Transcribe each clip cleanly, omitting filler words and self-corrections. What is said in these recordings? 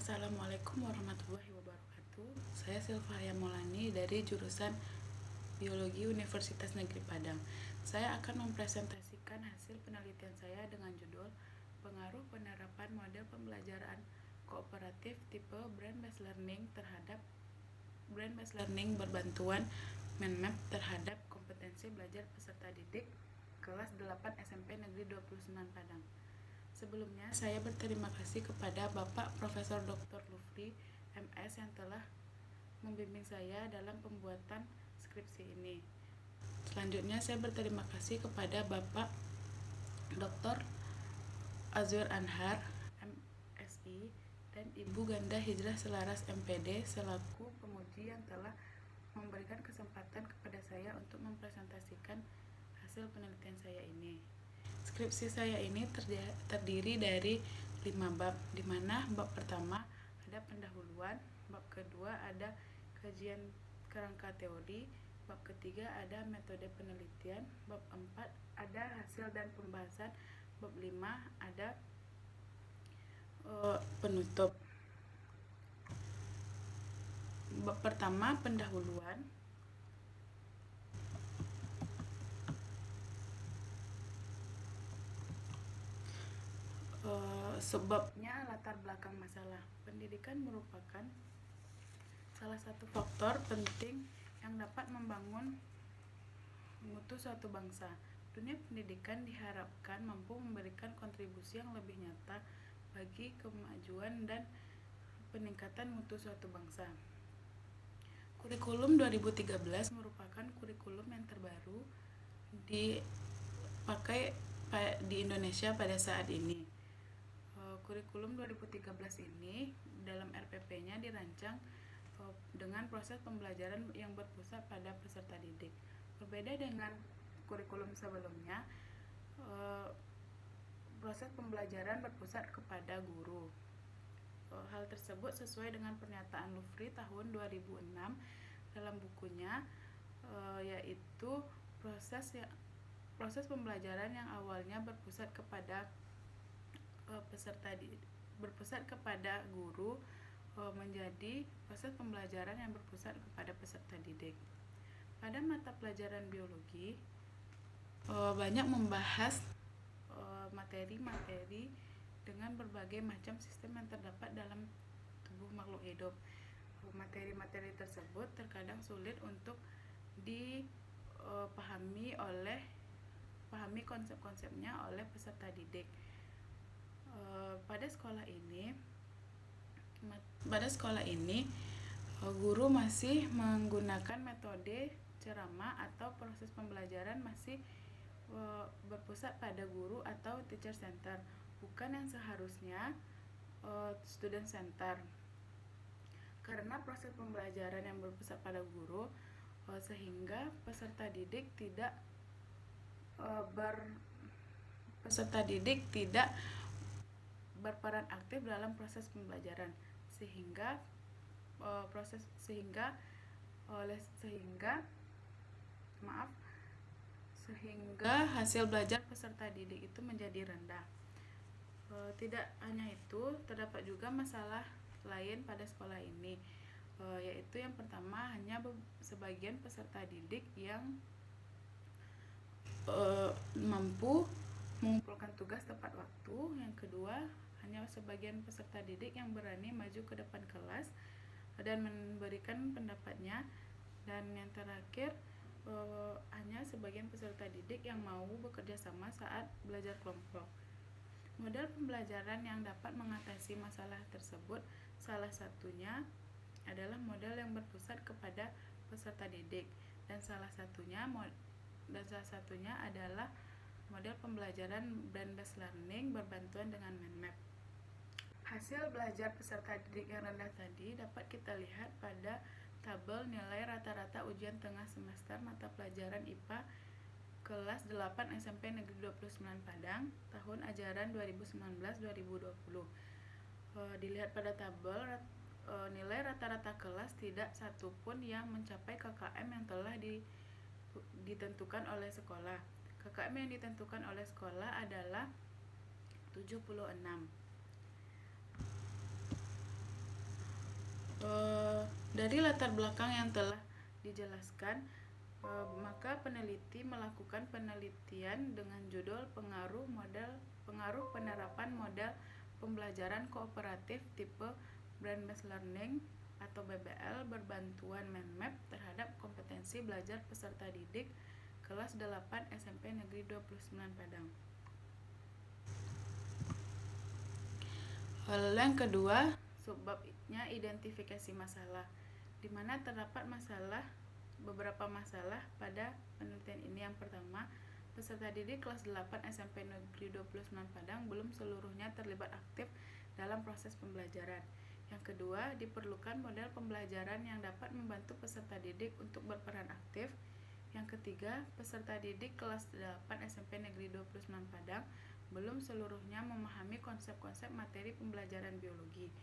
Assalamualaikum warahmatullahi wabarakatuh. Saya Silvia Maulani dari jurusan Biologi Universitas Negeri Padang. Saya akan mempresentasikan hasil penelitian saya dengan judul Pengaruh Penerapan Model Pembelajaran Kooperatif Tipe Brain-Based Learning terhadap Brain-Based Learning berbantuan mind map terhadap kompetensi belajar peserta didik kelas 8 SMP Negeri 29 Padang. Sebelumnya, saya berterima kasih kepada Bapak Profesor Dr. Lufri MS yang telah membimbing saya dalam pembuatan skripsi ini. Selanjutnya, saya berterima kasih kepada Bapak Dr. Azwar Anhar MSI dan Ibu Ganda Hijrah Selaras MPD selaku penguji yang telah memberikan kesempatan kepada saya untuk mempresentasikan hasil penelitian saya ini. Skripsi saya ini terdiri dari 5 bab, di mana bab pertama ada pendahuluan, bab kedua ada kajian kerangka teori, bab ketiga ada metode penelitian, bab 4 ada hasil dan pembahasan, bab 5 ada penutup. Bab pertama pendahuluan. Sebabnya latar belakang masalah. Pendidikan merupakan salah satu faktor penting yang dapat membangun mutu suatu bangsa. Dunia pendidikan diharapkan mampu memberikan kontribusi yang lebih nyata bagi kemajuan dan peningkatan mutu suatu bangsa. Kurikulum 2013 merupakan kurikulum yang terbaru dipakai di Indonesia pada saat ini. Kurikulum 2013 ini dalam RPP-nya dirancang dengan proses pembelajaran yang berpusat pada peserta didik. Berbeda dengan kurikulum sebelumnya, proses pembelajaran berpusat kepada guru. Hal tersebut sesuai dengan pernyataan Lufri tahun 2006 dalam bukunya, yaitu proses pembelajaran yang awalnya berpusat kepada berpusat kepada guru menjadi proses pembelajaran yang berpusat kepada peserta didik. Pada mata pelajaran biologi banyak membahas materi-materi dengan berbagai macam sistem yang terdapat dalam tubuh makhluk hidup. Materi-materi tersebut terkadang sulit untuk dipahami konsep-konsepnya oleh peserta didik. Pada sekolah ini guru masih menggunakan metode ceramah atau proses pembelajaran masih berpusat pada guru atau teacher center, bukan yang seharusnya student center. Karena proses pembelajaran yang berpusat pada guru sehingga peserta didik tidak berperan aktif dalam proses pembelajaran sehingga hasil belajar peserta didik itu menjadi rendah. Tidak hanya itu, terdapat juga masalah lain pada sekolah ini, yaitu yang pertama, hanya sebagian peserta didik yang mampu mengumpulkan tugas tepat waktu. Yang kedua, hanya sebagian peserta didik yang berani maju ke depan kelas dan memberikan pendapatnya. Dan yang terakhir, hanya sebagian peserta didik yang mau bekerja sama saat belajar kelompok. Model pembelajaran yang dapat mengatasi masalah tersebut salah satunya adalah model yang berpusat kepada peserta didik, dan salah satunya adalah model pembelajaran brain-based learning berbantuan dengan mind map. Hasil belajar peserta didik yang rendah tadi dapat kita lihat pada tabel nilai rata-rata ujian tengah semester mata pelajaran IPA kelas 8 SMP Negeri 29 Padang tahun ajaran 2019-2020. Dilihat pada tabel, nilai rata-rata kelas tidak satupun yang mencapai KKM yang telah ditentukan oleh sekolah. KKM yang ditentukan oleh sekolah adalah 76. Dari latar belakang yang telah dijelaskan, maka peneliti melakukan penelitian dengan judul pengaruh penerapan model pembelajaran kooperatif tipe Brain-Based Learning atau BBL berbantuan mind map terhadap kompetensi belajar peserta didik kelas 8 SMP Negeri 29 Padang. Lalu yang kedua, subbabnya identifikasi masalah, di mana terdapat beberapa masalah pada penelitian ini. Yang pertama, peserta didik kelas 8 SMP Negeri 29 Padang belum seluruhnya terlibat aktif dalam proses pembelajaran. Yang kedua, diperlukan model pembelajaran yang dapat membantu peserta didik untuk berperan aktif. Yang ketiga, peserta didik kelas 8 SMP Negeri 29 Padang belum seluruhnya memahami konsep-konsep materi pembelajaran biologi.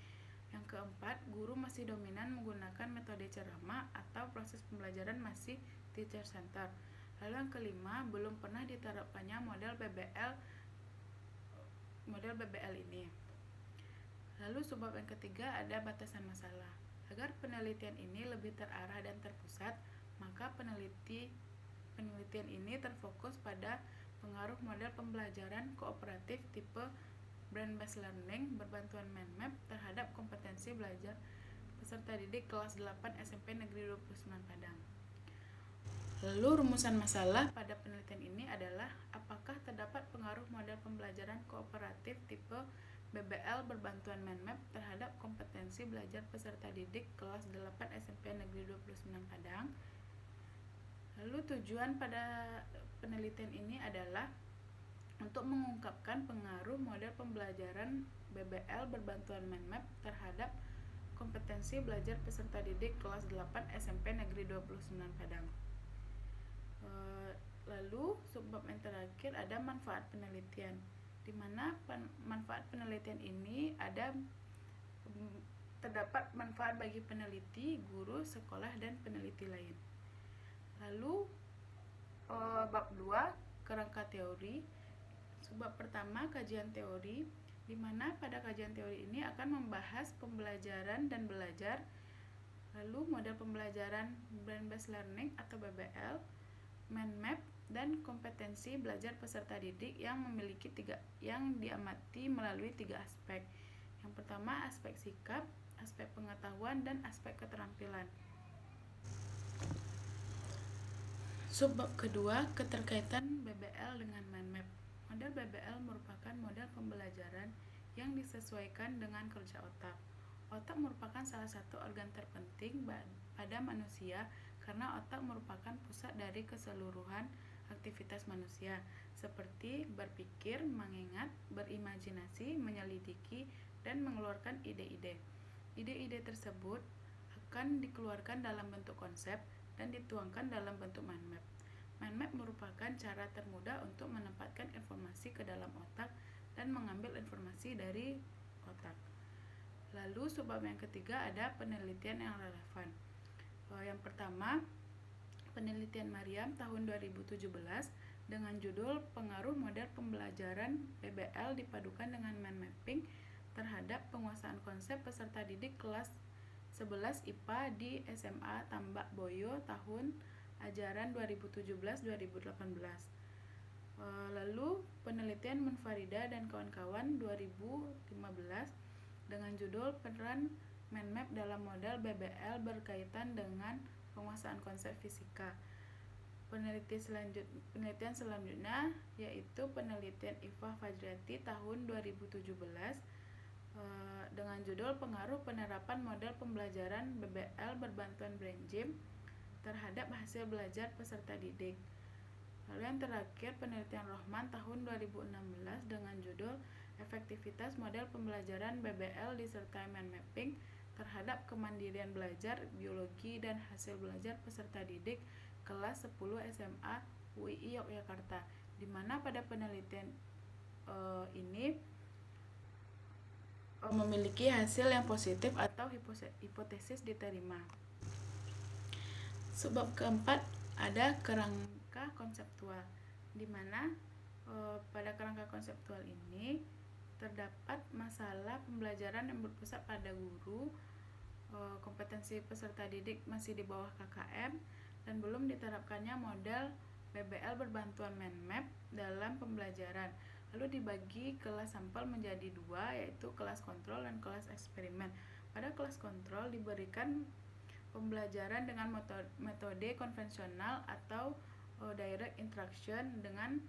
Yang keempat, guru masih dominan menggunakan metode ceramah atau proses pembelajaran masih teacher center. Lalu yang kelima, belum pernah diterapkannya model BBL ini. Lalu sebab yang ketiga ada batasan masalah. Agar penelitian ini lebih terarah dan terpusat, maka penelitian ini terfokus pada pengaruh model pembelajaran kooperatif tipe Brain-Based Learning berbantuan mind map terhadap kompetensi belajar peserta didik kelas 8 SMP Negeri 29 Padang. Lalu rumusan masalah pada penelitian ini adalah apakah terdapat pengaruh model pembelajaran kooperatif tipe BBL berbantuan mind map terhadap kompetensi belajar peserta didik kelas 8 SMP Negeri 29 Padang. Lalu tujuan pada penelitian ini adalah untuk mengungkapkan pengaruh model pembelajaran BBL berbantuan mind map terhadap kompetensi belajar peserta didik kelas 8 SMP Negeri 29 Padang. Lalu subbab yang terakhir ada manfaat penelitian, di mana manfaat penelitian ini terdapat manfaat bagi peneliti, guru, sekolah, dan peneliti lain. Lalu bab 2, kerangka teori. Subbab pertama, kajian teori, di mana pada kajian teori ini akan membahas pembelajaran dan belajar, lalu model pembelajaran Brain-Based Learning atau BBL, mind map, dan kompetensi belajar peserta didik yang diamati melalui 3 aspek. Yang pertama, aspek sikap, aspek pengetahuan, dan aspek keterampilan. Subbab kedua, keterkaitan BBL dengan mind map. Model BBL merupakan model pembelajaran yang disesuaikan dengan kerja otak. Otak merupakan salah satu organ terpenting pada manusia karena otak merupakan pusat dari keseluruhan aktivitas manusia, seperti berpikir, mengingat, berimajinasi, menyelidiki, dan mengeluarkan ide-ide. Ide-ide tersebut akan dikeluarkan dalam bentuk konsep dan dituangkan dalam bentuk mind map. Mind map merupakan cara termudah untuk menempatkan informasi ke dalam otak dan mengambil informasi dari otak. Lalu subbab yang ketiga ada penelitian yang relevan. Yang pertama, penelitian Mariam tahun 2017 dengan judul pengaruh model pembelajaran BBL dipadukan dengan mind mapping terhadap penguasaan konsep peserta didik kelas 11 IPA di SMA Tambak Boyo tahun ajaran 2017-2018. Lalu penelitian Munfarida dan kawan-kawan 2015 dengan judul peran mind map dalam model BBL berkaitan dengan penguasaan konsep fisika. Penelitian selanjutnya yaitu penelitian Ifah Fajriati tahun 2017 dengan judul pengaruh penerapan model pembelajaran BBL berbantuan Brain Gym terhadap hasil belajar peserta didik. Lalu yang terakhir penelitian Rohman tahun 2016 dengan judul efektivitas model pembelajaran BBL disertai mind mapping terhadap kemandirian belajar biologi dan hasil belajar peserta didik kelas 10 SMA UII Yogyakarta, di mana pada penelitian ini memiliki hasil yang positif atau hipotesis diterima. Subbab keempat ada kerangka konseptual, di mana pada kerangka konseptual ini terdapat masalah pembelajaran yang berpusat pada guru, kompetensi peserta didik masih di bawah KKM dan belum diterapkannya model BBL berbantuan mind map dalam pembelajaran. Lalu dibagi kelas sampel menjadi dua, yaitu kelas kontrol dan kelas eksperimen. Pada kelas kontrol diberikan pembelajaran dengan metode konvensional atau direct instruction dengan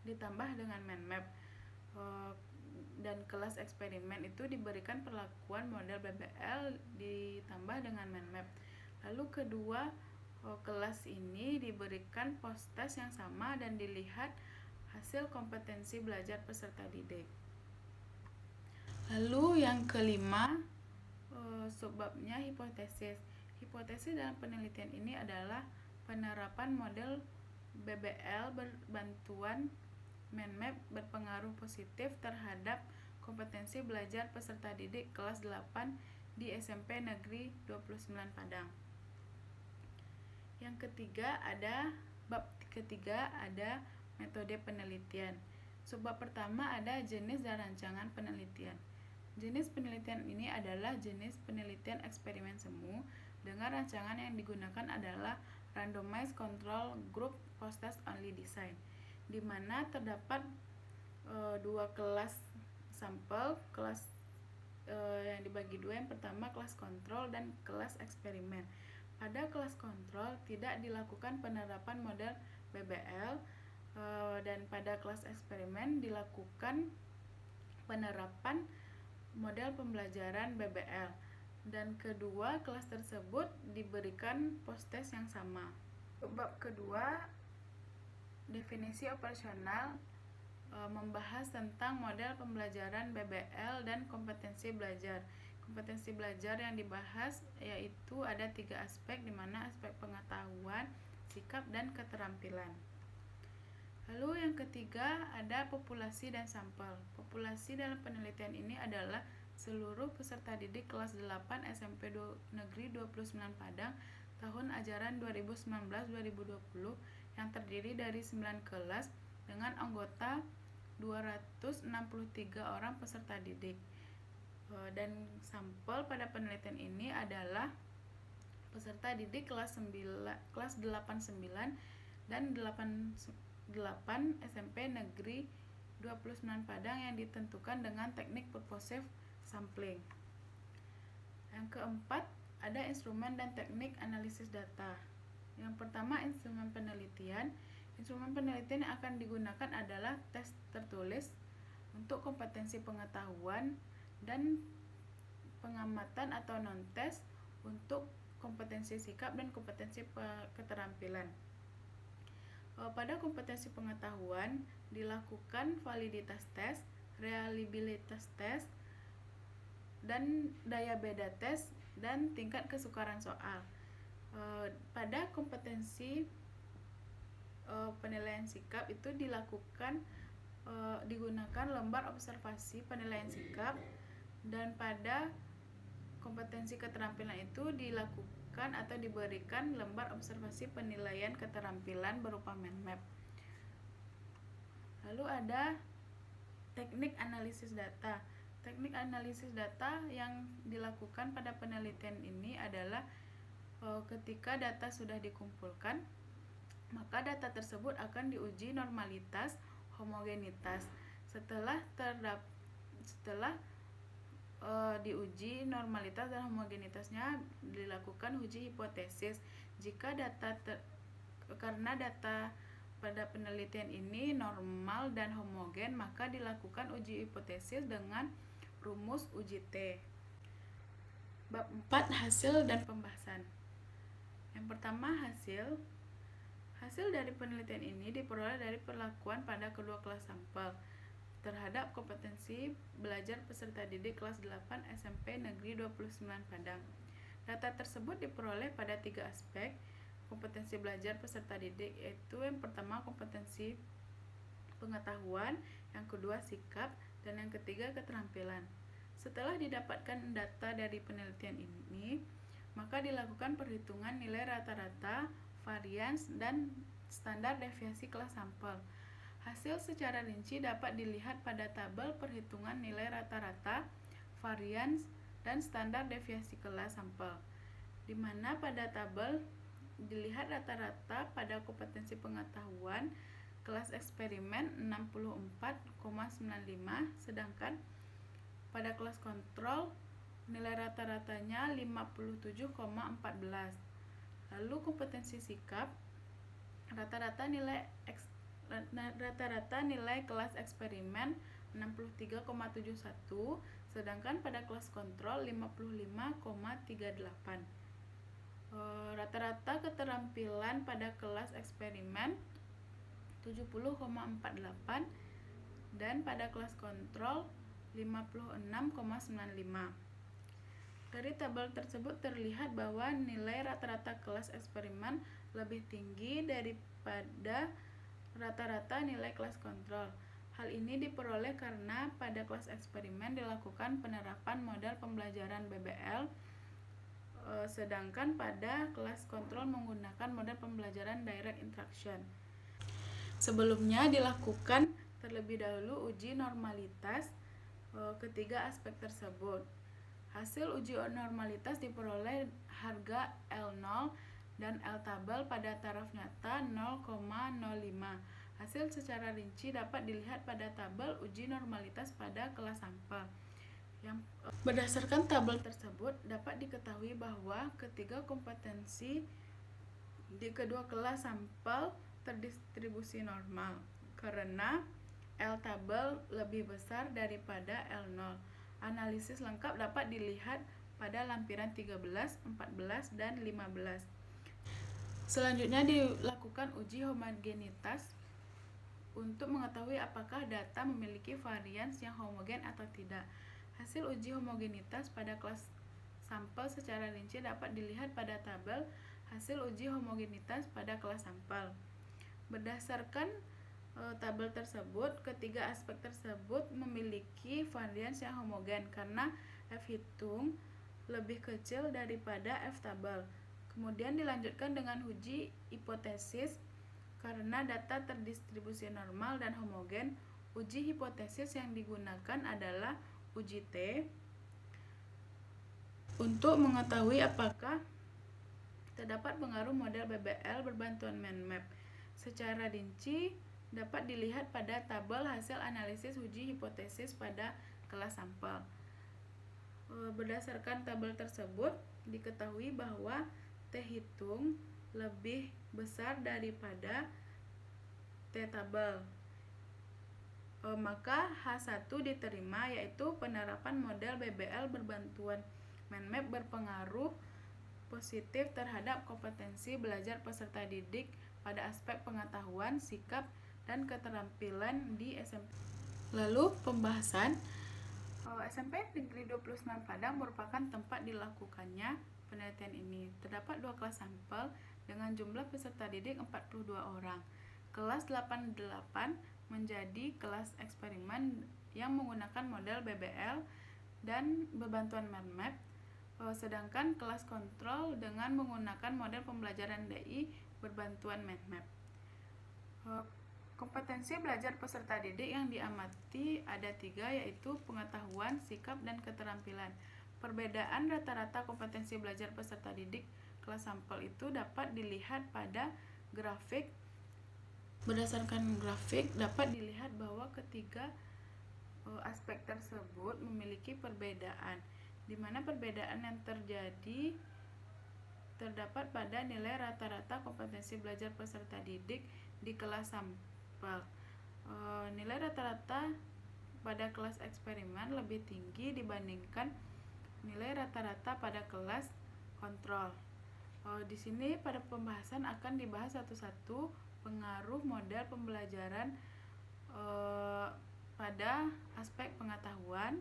ditambah dengan mind map. Dan kelas eksperimen itu diberikan perlakuan model BBL ditambah dengan mind map. Lalu kedua kelas ini diberikan post test yang sama dan dilihat hasil kompetensi belajar peserta didik. Lalu yang kelima, subbabnya hipotesis. Hipotesis dalam penelitian ini adalah penerapan model BBL berbantuan mind map berpengaruh positif terhadap kompetensi belajar peserta didik kelas 8 di SMP Negeri 29 Padang. Yang ketiga bab ketiga ada metode penelitian. Subbab pertama ada jenis dan rancangan penelitian. Jenis penelitian ini adalah jenis penelitian eksperimen semu dengan rancangan yang digunakan adalah randomized control group post test only design, di mana terdapat dua kelas sampel, kelas yang dibagi dua. Yang pertama kelas kontrol dan kelas eksperimen. Pada kelas kontrol tidak dilakukan penerapan model BBL, dan pada kelas eksperimen dilakukan penerapan model pembelajaran BBL, dan kedua kelas tersebut diberikan post test yang sama. Bab kedua, definisi operasional, membahas tentang model pembelajaran BBL dan kompetensi belajar. Kompetensi belajar yang dibahas yaitu ada 3 aspek, di mana aspek pengetahuan, sikap, dan keterampilan. Lalu yang ketiga ada populasi dan sampel. Populasi dalam penelitian ini adalah seluruh peserta didik kelas 8 SMP Negeri 29 Padang tahun ajaran 2019-2020 yang terdiri dari 9 kelas dengan anggota 263 orang peserta didik. Dan sampel pada penelitian ini adalah peserta didik kelas 89 dan 88 SMP Negeri 29 Padang yang ditentukan dengan teknik purposive sampling. Yang keempat ada instrumen dan teknik analisis data. Yang pertama, instrumen penelitian. Instrumen penelitian yang akan digunakan adalah tes tertulis untuk kompetensi pengetahuan dan pengamatan atau non-tes untuk kompetensi sikap dan kompetensi keterampilan. Pada kompetensi pengetahuan dilakukan validitas tes, reliabilitas tes, dan daya beda tes, dan tingkat kesukaran soal. Pada kompetensi penilaian sikap itu digunakan lembar observasi penilaian sikap, dan pada kompetensi keterampilan itu dilakukan atau diberikan lembar observasi penilaian keterampilan berupa mind map. Lalu ada teknik analisis data. Teknik analisis data yang dilakukan pada penelitian ini adalah ketika data sudah dikumpulkan, maka data tersebut akan diuji normalitas, homogenitas. Setelah diuji normalitas dan homogenitasnya, dilakukan uji hipotesis. Jika karena data pada penelitian ini normal dan homogen, maka dilakukan uji hipotesis dengan rumus uji T. Bab 4, hasil dan pembahasan. Yang pertama, hasil. Hasil dari penelitian ini diperoleh dari perlakuan pada kedua kelas sampel terhadap kompetensi belajar peserta didik kelas 8 SMP Negeri 29 Padang. Data tersebut diperoleh pada 3 aspek kompetensi belajar peserta didik, yaitu yang pertama kompetensi pengetahuan, yang kedua sikap, dan yang ketiga keterampilan. Setelah didapatkan data dari penelitian ini, maka dilakukan perhitungan nilai rata-rata, varians, dan standar deviasi kelas sampel. Hasil secara rinci dapat dilihat pada tabel perhitungan nilai rata-rata, varians, dan standar deviasi kelas sampel, di mana pada tabel dilihat rata-rata pada kompetensi pengetahuan kelas eksperimen 64,95, sedangkan pada kelas kontrol nilai rata-ratanya 57,14. Lalu kompetensi sikap rata-rata nilai kelas eksperimen 63,71, sedangkan pada kelas kontrol 55,38. Rata-rata keterampilan pada kelas eksperimen 70,48 dan pada kelas kontrol 56,95. Dari tabel tersebut terlihat bahwa nilai rata-rata kelas eksperimen lebih tinggi daripada rata-rata nilai kelas kontrol. Hal ini diperoleh karena pada kelas eksperimen dilakukan penerapan model pembelajaran BBL, sedangkan pada kelas kontrol menggunakan model pembelajaran direct instruction. Sebelumnya dilakukan terlebih dahulu uji normalitas ketiga aspek tersebut. Hasil uji normalitas diperoleh harga L0 dan L tabel pada taraf nyata 0,05. Hasil secara rinci dapat dilihat pada tabel uji normalitas pada kelas sampel. Berdasarkan tabel tersebut dapat diketahui bahwa ketiga kompetensi di kedua kelas sampel terdistribusi normal karena L tabel lebih besar daripada L0. Analisis lengkap dapat dilihat pada lampiran 13, 14, dan 15. Selanjutnya dilakukan uji homogenitas untuk mengetahui apakah data memiliki varians yang homogen atau tidak. Hasil uji homogenitas pada kelas sampel secara rinci dapat dilihat pada tabel hasil uji homogenitas pada kelas sampel. Berdasarkan tabel tersebut, ketiga aspek tersebut memiliki varians yang homogen karena F hitung lebih kecil daripada F tabel. Kemudian dilanjutkan dengan uji hipotesis karena data terdistribusi normal dan homogen. Uji hipotesis yang digunakan adalah uji T untuk mengetahui apakah terdapat pengaruh model BBL berbantuan mind map. Secara rinci dapat dilihat pada tabel hasil analisis uji hipotesis pada kelas sampel. Berdasarkan tabel tersebut diketahui bahwa T hitung lebih besar daripada T tabel. Maka H1 diterima, yaitu penerapan model BBL berbantuan mind map berpengaruh positif terhadap kompetensi belajar peserta didik pada aspek pengetahuan, sikap, dan keterampilan di SMP. Lalu pembahasan SMP Negeri 29 Padang merupakan tempat dilakukannya penelitian ini. Terdapat 2 kelas sampel dengan jumlah peserta didik 42 orang. Kelas 88 menjadi kelas eksperimen yang menggunakan model BBL dan berbantuan mind map, sedangkan kelas kontrol dengan menggunakan model pembelajaran DI berbantuan mind map. Kompetensi belajar peserta didik yang diamati ada 3, yaitu pengetahuan, sikap, dan keterampilan. Perbedaan rata-rata kompetensi belajar peserta didik kelas sampel itu dapat dilihat pada grafik. Berdasarkan grafik dapat dilihat bahwa ketiga aspek tersebut memiliki perbedaan, di mana perbedaan yang terjadi terdapat pada nilai rata-rata kompetensi belajar peserta didik di kelas sampel. Nilai rata-rata pada kelas eksperimen lebih tinggi dibandingkan nilai rata-rata pada kelas kontrol. Di sini pada pembahasan akan dibahas satu-satu pengaruh model pembelajaran pada aspek pengetahuan,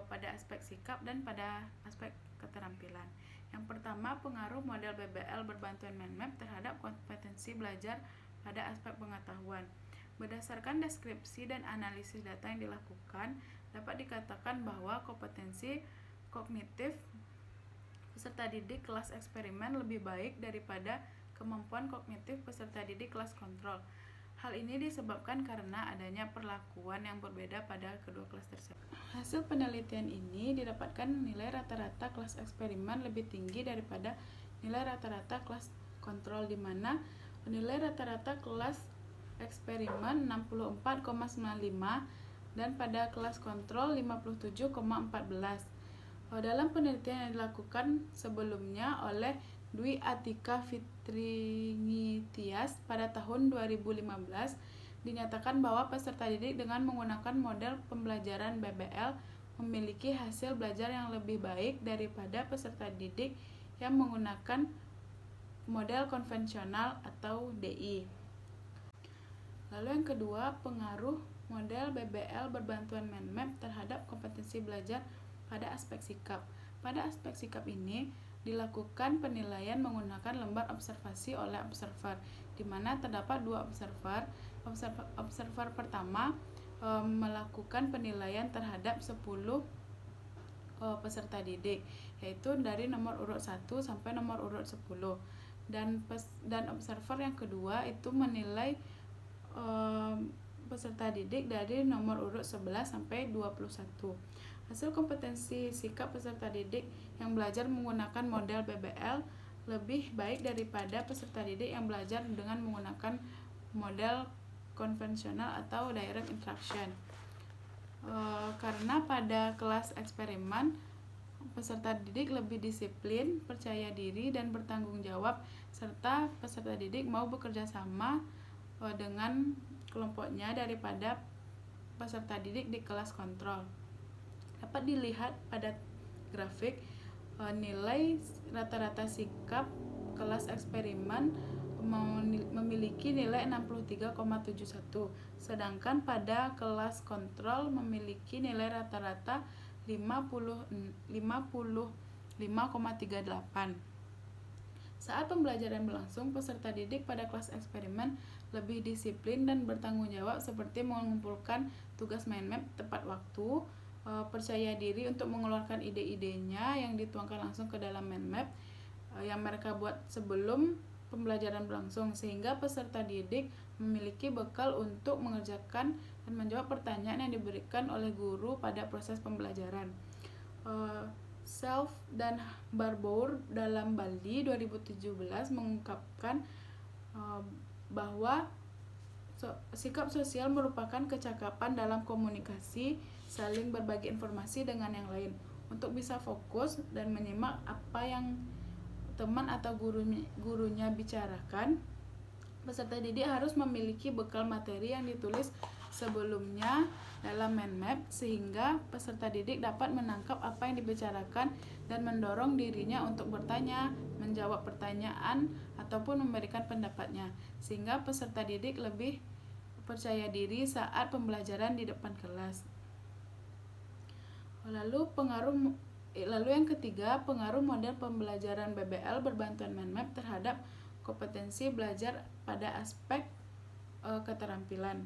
pada aspek sikap, dan pada aspek keterampilan. Yang pertama, pengaruh model BBL berbantuan mind map terhadap kompetensi belajar pada aspek pengetahuan. Berdasarkan deskripsi dan analisis data yang dilakukan, dapat dikatakan bahwa kompetensi kognitif peserta didik kelas eksperimen lebih baik daripada kemampuan kognitif peserta didik kelas kontrol. Hal ini disebabkan karena adanya perlakuan yang berbeda pada kedua kelas tersebut. Hasil penelitian ini didapatkan nilai rata-rata kelas eksperimen lebih tinggi daripada nilai rata-rata kelas kontrol, di mana nilai rata-rata kelas eksperimen 64,95 dan pada kelas kontrol 57,14. Dalam penelitian yang dilakukan sebelumnya oleh Dwi Atika Fitrinitias pada tahun 2015, dinyatakan bahwa peserta didik dengan menggunakan model pembelajaran BBL memiliki hasil belajar yang lebih baik daripada peserta didik yang menggunakan model konvensional atau DI. Lalu yang kedua, pengaruh model BBL berbantuan mind map terhadap kompetensi belajar pada aspek sikap. Pada aspek sikap ini dilakukan penilaian menggunakan lembar observasi oleh observer, di mana terdapat dua observer. Observer pertama melakukan penilaian terhadap 10 peserta didik, yaitu dari nomor urut 1 sampai nomor urut 10. Dan observer yang kedua itu menilai peserta didik dari nomor urut 11 sampai 21. Hasil kompetensi sikap peserta didik yang belajar menggunakan model BBL lebih baik daripada peserta didik yang belajar dengan menggunakan model konvensional atau direct instruction. Karena pada kelas eksperimen peserta didik lebih disiplin, percaya diri, dan bertanggung jawab, serta peserta didik mau bekerja sama dengan kelompoknya daripada peserta didik di kelas kontrol. Dapat dilihat pada grafik nilai rata-rata sikap kelas eksperimen memiliki nilai 63,71, sedangkan pada kelas kontrol memiliki nilai rata-rata 55,38. Saat pembelajaran berlangsung, peserta didik pada kelas eksperimen lebih disiplin dan bertanggung jawab, seperti mengumpulkan tugas mind map tepat waktu, percaya diri untuk mengeluarkan ide-idenya yang dituangkan langsung ke dalam mind map yang mereka buat sebelum pembelajaran berlangsung, sehingga peserta didik memiliki bekal untuk mengerjakan dan menjawab pertanyaan yang diberikan oleh guru pada proses pembelajaran. Self dan Barbour dalam Bali 2017 mengungkapkan bahwa sikap sosial merupakan kecakapan dalam komunikasi, saling berbagi informasi dengan yang lain. Untuk bisa fokus dan menyimak apa yang teman atau gurunya bicarakan, peserta didik harus memiliki bekal materi yang ditulis sebelumnya dalam mind map, sehingga peserta didik dapat menangkap apa yang dibicarakan dan mendorong dirinya untuk bertanya, menjawab pertanyaan, ataupun memberikan pendapatnya, sehingga peserta didik lebih percaya diri saat pembelajaran di depan kelas. Lalu yang ketiga, pengaruh model pembelajaran BBL berbantuan mind map terhadap kompetensi belajar pada aspek keterampilan.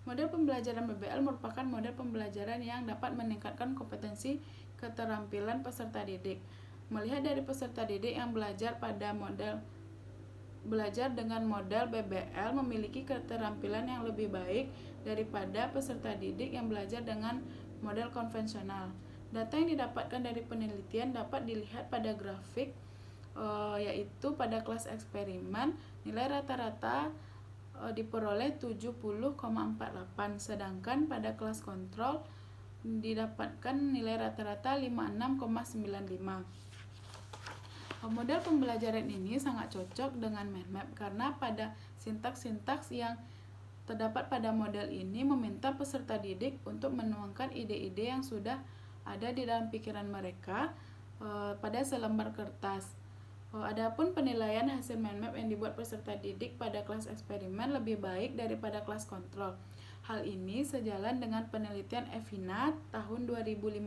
Model pembelajaran BBL merupakan model pembelajaran yang dapat meningkatkan kompetensi keterampilan peserta didik. Melihat dari peserta didik yang belajar dengan model BBL memiliki keterampilan yang lebih baik daripada peserta didik yang belajar dengan model konvensional. Data yang didapatkan dari penelitian dapat dilihat pada grafik, yaitu pada kelas eksperimen nilai rata-rata diperoleh 70,48, sedangkan pada kelas kontrol didapatkan nilai rata-rata 56,95. Model pembelajaran ini sangat cocok dengan mind map karena pada sintaks-sintaks yang terdapat pada model ini meminta peserta didik untuk menuangkan ide-ide yang sudah ada di dalam pikiran mereka pada selembar kertas. Adapun penilaian hasil mind map yang dibuat peserta didik pada kelas eksperimen lebih baik daripada kelas kontrol. Hal ini sejalan dengan penelitian Evina tahun 2015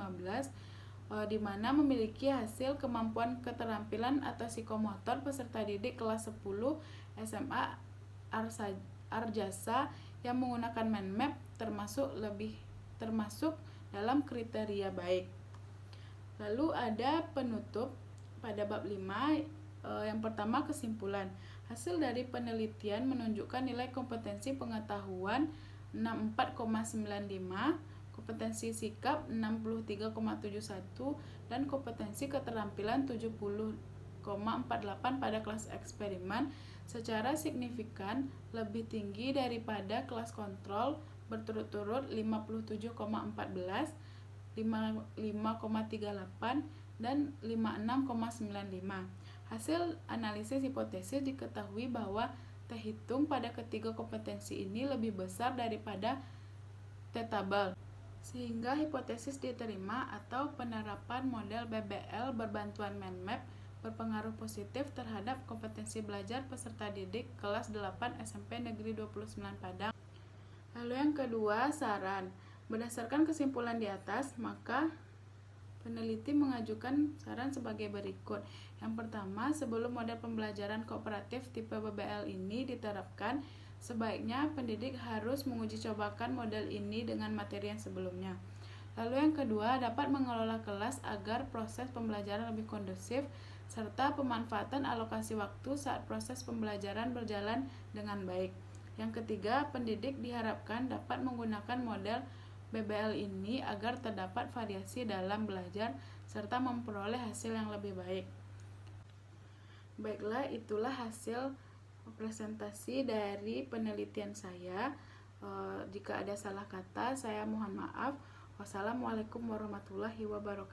di mana memiliki hasil kemampuan keterampilan atau psikomotor peserta didik kelas 10 SMA Arjasa yang menggunakan mind map termasuk dalam kriteria baik. Lalu ada penutup pada bab 5, yang pertama kesimpulan. Hasil dari penelitian menunjukkan nilai kompetensi pengetahuan 64,95, kompetensi sikap 63,71, dan kompetensi keterampilan 70,48 pada kelas eksperimen secara signifikan lebih tinggi daripada kelas kontrol berturut-turut 57,14, 55,38, dan 56,95. Hasil analisis hipotesis diketahui bahwa T hitung pada ketiga kompetensi ini lebih besar daripada T tabel, sehingga hipotesis diterima atau penerapan model BBL berbantuan mind map berpengaruh positif terhadap kompetensi belajar peserta didik kelas 8 SMP Negeri 29 Padang. Lalu yang kedua, saran. Berdasarkan kesimpulan di atas, maka peneliti mengajukan saran sebagai berikut. Yang pertama, sebelum model pembelajaran kooperatif tipe BBL ini diterapkan, sebaiknya pendidik harus menguji cobakan model ini dengan materi yang sebelumnya. Lalu yang kedua, dapat mengelola kelas agar proses pembelajaran lebih kondusif, serta pemanfaatan alokasi waktu saat proses pembelajaran berjalan dengan baik. Yang ketiga, pendidik diharapkan dapat menggunakan model BBL ini agar terdapat variasi dalam belajar serta memperoleh hasil yang lebih baik. Baiklah, itulah hasil presentasi dari penelitian saya. Jika ada salah kata, saya mohon maaf. Wassalamualaikum warahmatullahi wabarakatuh.